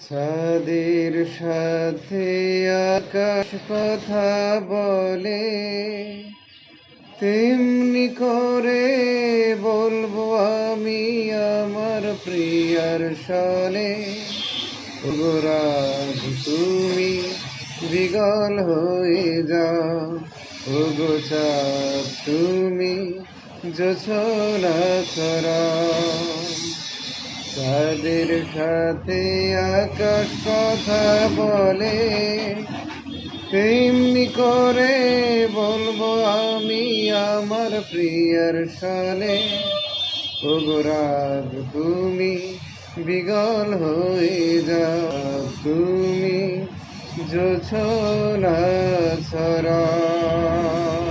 চাঁদের সাথে আকাশ কথা বলে, তেমনি করে বলবো আমি আমার প্রিয়ার সনে। ওগো রাত তুমি বিগল হয়ে যাও, ওগো চাঁদ তুমি জোছনা ছড়াও। চাঁদের সাথে আকাশ কথা বলে, তেমনি করে বলবো আমি আমার প্রিয়ার সনে। ওগো রাত তুমি বিগল হয়ে যাও, তুমি জোছনা ছড়াও।